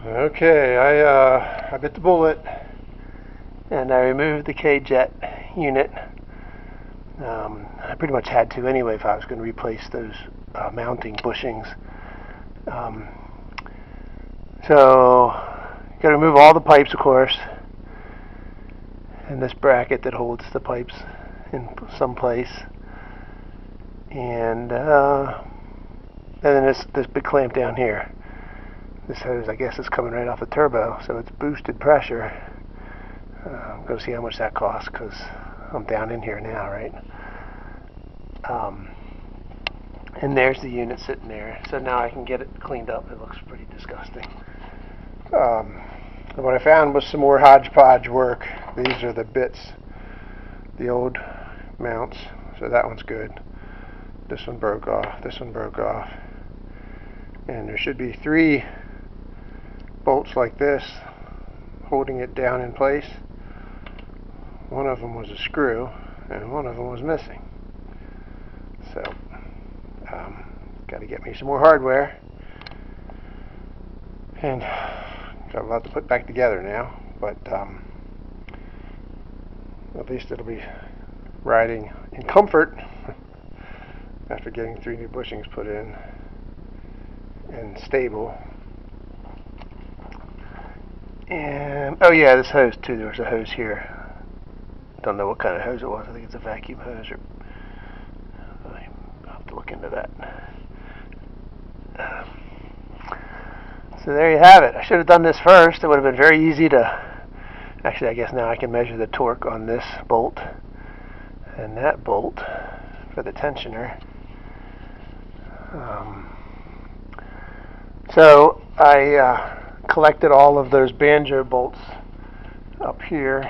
Okay, I bit the bullet and I removed the K-Jet unit. I pretty much had to anyway if I was going to replace those mounting bushings. So, got to remove all the pipes, of course, and this bracket that holds the pipes in some place, and then this big clamp down here. This hose, I guess, is coming right off the turbo, so it's boosted pressure. I'm going to see how much that costs because I'm down in here now, right? And there's the unit sitting there. So now I can get it cleaned up. It looks pretty disgusting. What I found was some more hodgepodge work. These are the bits, the old mounts. So that one's good. This one broke off. This one broke off. And there should be 3 bolts like this holding it down in place. One of them was a screw and one of them was missing. So got to get me some more hardware, and got a lot to put back together now, but at least it'll be riding in comfort after getting 3 new bushings put in and stable. And oh yeah, this hose too, there was a hose here. Don't know what kind of hose it was. I think it's a vacuum hose, or I'll have to look into that. So there you have it. I should have done this first. It would have been very easy to, actually I guess now I can measure the torque on this bolt and that bolt for the tensioner. So I collected all of those banjo bolts up here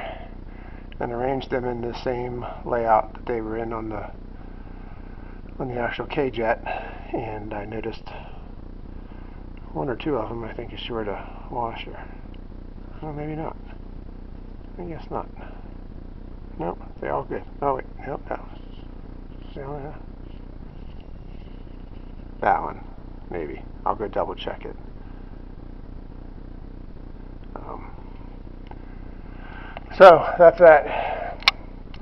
and arranged them in the same layout that they were in on the actual K-Jet, and I noticed 1 or 2 of them I think is short a washer. Oh, maybe not. I guess not. Nope, they're all good. Oh wait, nope, that one. That one, maybe. I'll go double check it. So that's that.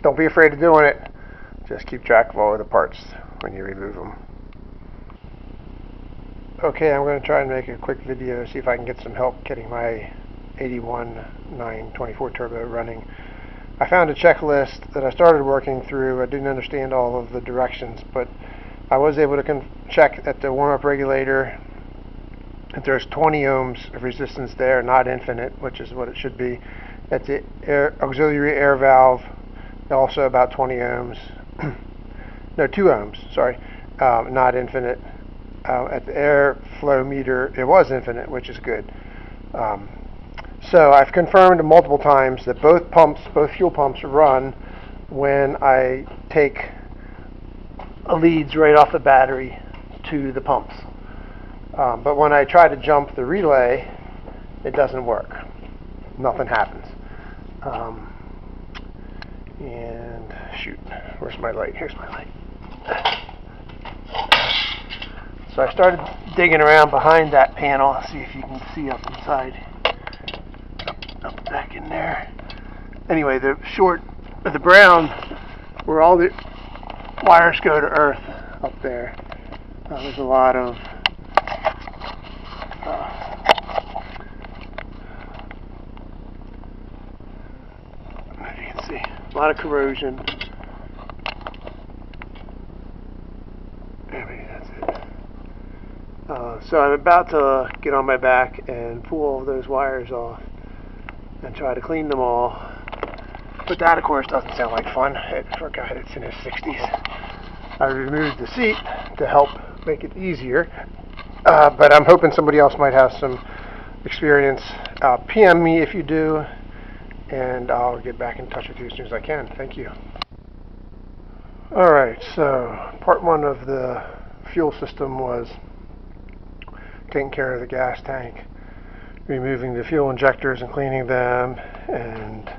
Don't be afraid of doing it. Just keep track of all of the parts when you remove them. Okay, I'm going to try and make a quick video, see if I can get some help getting my 81-924 turbo running. I found a checklist that I started working through. I didn't understand all of the directions, but I was able to check at the warm-up regulator that there's 20 ohms of resistance there, not infinite, which is what it should be. At the auxiliary air valve, also about 20 ohms. No, 2 ohms, sorry, not infinite. At the airflow meter, it was infinite, which is good. So I've confirmed multiple times that both fuel pumps run when I take leads right off the battery to the pumps. But when I try to jump the relay, it doesn't work. Nothing happens. And shoot, where's my light? Here's my light. So I started digging around behind that panel, see if you can see up inside, up back in there. Anyway, the brown, where all the wires go to earth up there, there's a lot of as you can see, a lot of corrosion. Maybe that's it. So I'm about to get on my back and pull all those wires off and try to clean them all. But that, of course, doesn't sound like fun for a guy that's in his 60s. I removed the seat to help make it easier. But I'm hoping somebody else might have some experience. PM me if you do, and I'll get back in touch with you as soon as I can. Thank you. Alright, so part 1 of the fuel system was taking care of the gas tank, removing the fuel injectors and cleaning them, and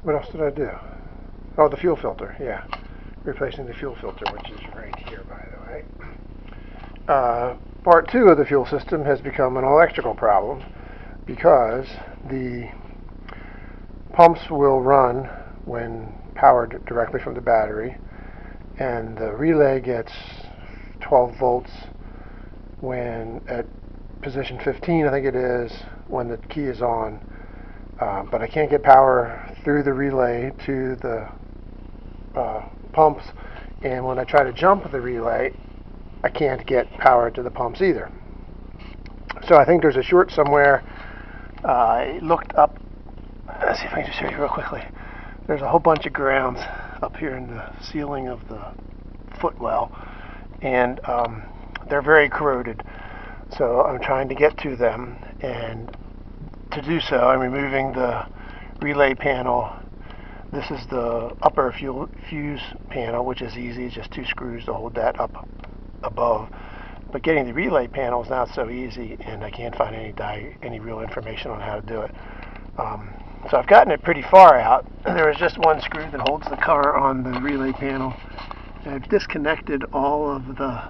what else did I do? Oh, the fuel filter, yeah. replacing the fuel filter, which is right here, by the way. Part 2 of the fuel system has become an electrical problem because the pumps will run when powered directly from the battery, and the relay gets 12 volts when at position 15, I think it is, when the key is on. But I can't get power through the relay to the pumps, and when I try to jump the relay, I can't get power to the pumps either. So I think there's a short somewhere. I looked up, let's see if I can just show you real quickly. There's a whole bunch of grounds up here in the ceiling of the footwell, and they're very corroded. So I'm trying to get to them, and to do so, I'm removing the relay panel. This is the upper fuse panel, which is easy, it's just 2 screws to hold that up above. But getting the relay panel is not so easy, and I can't find any real information on how to do it. So I've gotten it pretty far out. There is just one screw that holds the cover on the relay panel. And I've disconnected all of the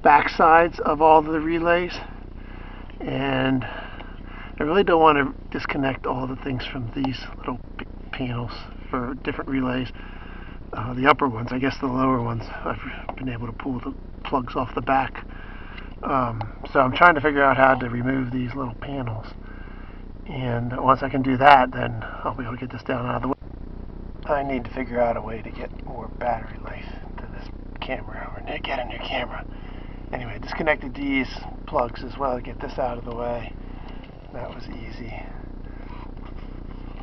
back sides of all of the relays, and I really don't want to disconnect all the things from these little panels for different relays. The upper ones, I guess the lower ones, I've been able to pull the plugs off the back. So I'm trying to figure out how to remove these little panels. And once I can do that, then I'll be able to get this down out of the way. I need to figure out a way to get more battery life to this camera, or get a new camera. Anyway, disconnected these plugs as well to get this out of the way. That was easy.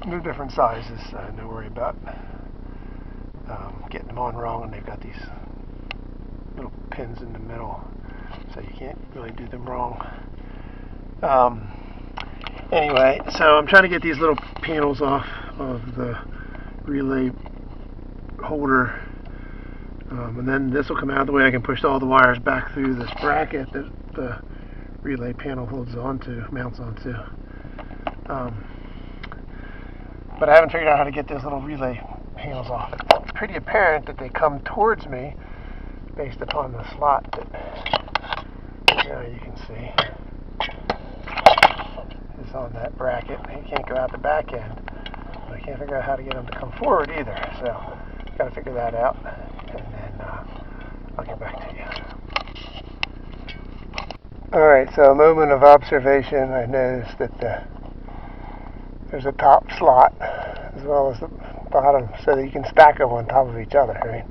No different sizes, no worry about getting them on wrong, and they've got these little pins in the middle, so you can't really do them wrong. Anyway, so I'm trying to get these little panels off of the relay holder, and then this will come out of the way. I can push all the wires back through this bracket that the relay panel mounts onto. But I haven't figured out how to get those little relay panels off. It's pretty apparent that they come towards me based upon the slot that you can see is on that bracket. You can't go out the back end, but I can't figure out how to get them to come forward either. So I've got to figure that out, and then I'll get back to you. Alright, so a moment of observation. I noticed that there's a top slot as well as the bottom, so that you can stack them on top of each other, right?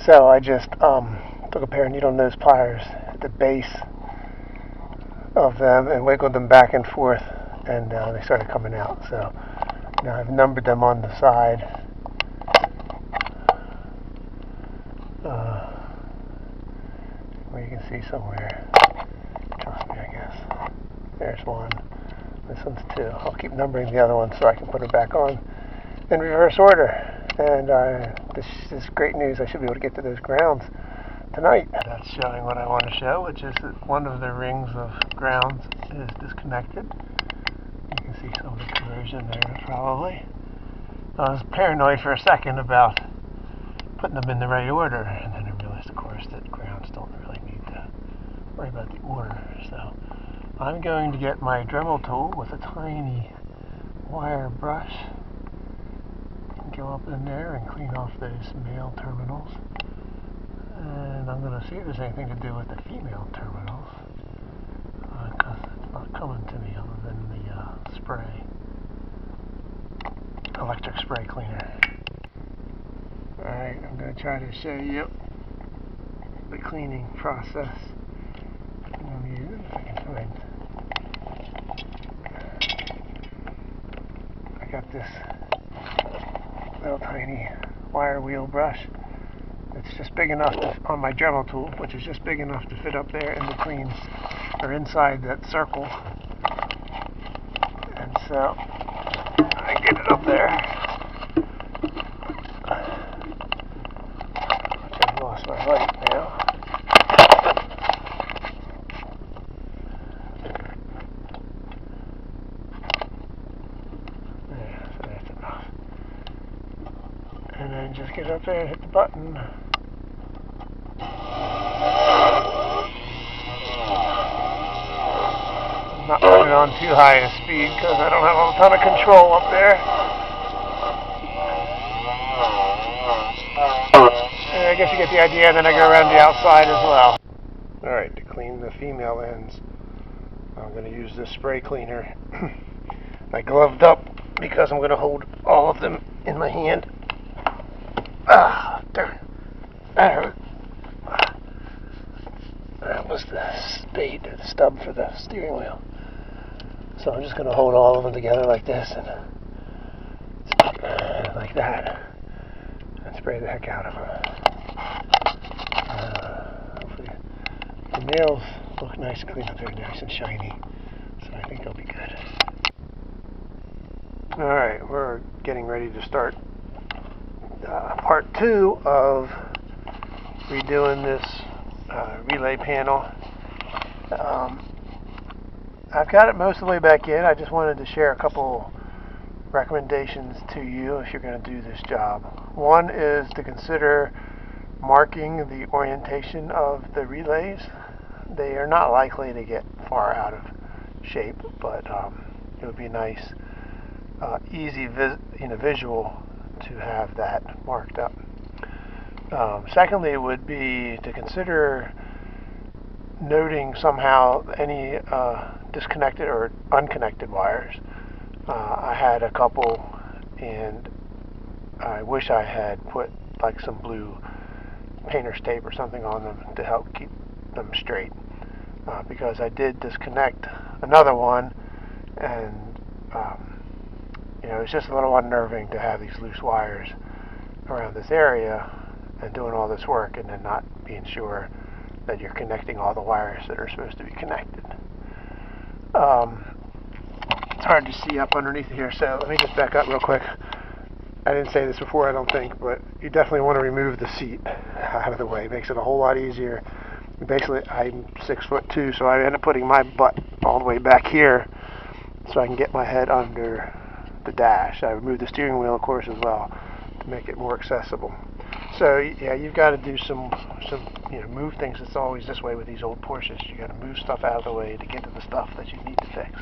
So I just took a pair of needle nose pliers at the base of them and wiggled them back and forth, and they started coming out. So now I've numbered them on the side. Where you can see somewhere. Trust me, I guess. There's one. This one's 2. I'll keep numbering the other one so I can put it back on in reverse order. And this is great news. I should be able to get to those grounds tonight. That's showing what I want to show, which is that one of the rings of grounds is disconnected. You can see some of the corrosion there, probably. I was paranoid for a second about putting them in the right order, and then I realized, of course, that grounds don't really need to worry about the order. So I'm going to get my Dremel tool with a tiny wire brush and go up in there and clean off those male terminals. And I'm going to see if there's anything to do with the female terminals, because it's not coming to me other than the spray, electric spray cleaner. Alright, I'm going to try to show you the cleaning process I'm using, if I can find. I got this little tiny wire wheel brush. It's just big enough on my Dremel tool, which is just big enough to fit up there in between, or inside that circle. And so I get it up there. I've lost my light now. There, so that's enough. and just get up there and hit the button. I'm not putting it on too high a speed because I don't have a ton of control up there. And I guess you get the idea, and then I go around the outside as well. Alright, to clean the female ends, I'm going to use this spray cleaner. I gloved up because I'm going to hold all of them in my hand. Ah, darn. That hurt. That was the spade, or the stub for the steering wheel. So I'm just going to hold all of them together like this and like that, and spray the heck out of them. Hopefully the nails look nice and clean up there, nice and shiny, so I think they'll be good. Alright, we're getting ready to start part 2 of redoing this relay panel. I've got it most of the way back in. I just wanted to share a couple recommendations to you if you're going to do this job. One is to consider marking the orientation of the relays. They are not likely to get far out of shape, but it would be nice, easy visual to have that marked up. Secondly, would be to consider noting somehow any disconnected or unconnected wires. I had a couple, and I wish I had put like some blue painter's tape or something on them to help keep them straight, because I did disconnect another one, and it's just a little unnerving to have these loose wires around this area and doing all this work and then not being sure that you're connecting all the wires that are supposed to be connected. It's hard to see up underneath here, so let me just back up real quick. I didn't say this before, I don't think, but you definitely want to remove the seat out of the way. It makes it a whole lot easier. Basically, I'm 6'2", so I end up putting my butt all the way back here so I can get my head under the dash. I removed the steering wheel, of course, as well to make it more accessible. So yeah, you've got to do some move things. It's always this way with these old Porsches. You got to move stuff out of the way to get to the stuff that you need to fix.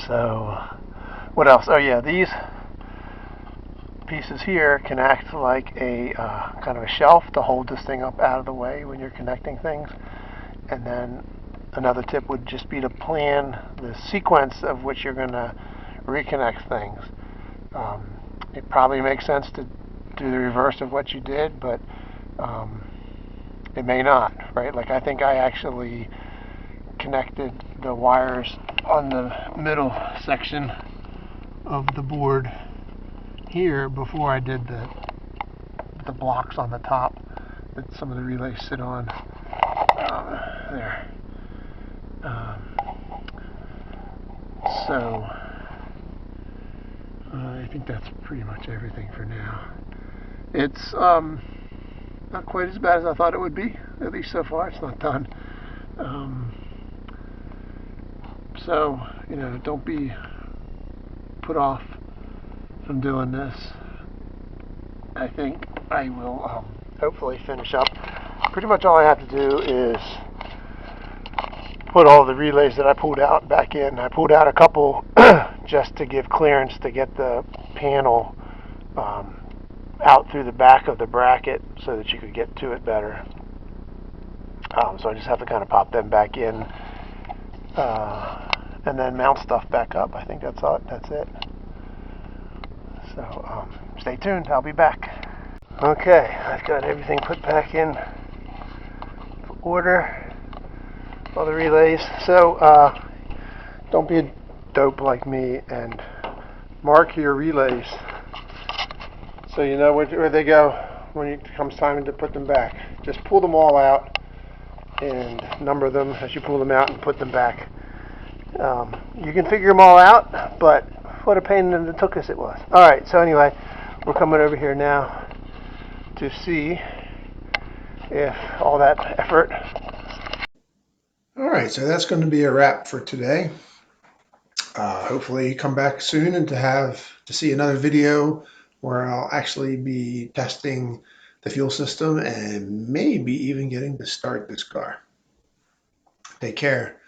So what else? Oh yeah, these pieces here can act like a kind of a shelf to hold this thing up out of the way when you're connecting things. And then another tip would just be to plan the sequence of which you're going to reconnect things. It probably makes sense to do the reverse of what you did, but it may not, right? Like I think I actually connected the wires on the middle section of the board here before I did the blocks on the top that some of the relays sit on. There. So I think that's pretty much everything for now. It's not quite as bad as I thought it would be, at least so far. It's not done. So, don't be put off from doing this. I think I will hopefully finish up. Pretty much all I have to do is put all the relays that I pulled out back in. I pulled out a couple just to give clearance to get the panel out through the back of the bracket so that you could get to it better. So I just have to kind of pop them back in and then mount stuff back up. I think that's it. So stay tuned, I'll be back. Okay, I've got everything put back in order, all the relays. So don't be a dope like me and mark your relays so you know where they go when it comes time to put them back. Just pull them all out and number them as you pull them out and put them back. You can figure them all out, but what a pain in the tuchus it was. Alright, so anyway, we're coming over here now to see if all that effort. Alright, so that's going to be a wrap for today. hopefully come back soon and to see another video where I'll actually be testing the fuel system and maybe even getting to start this car. Take care.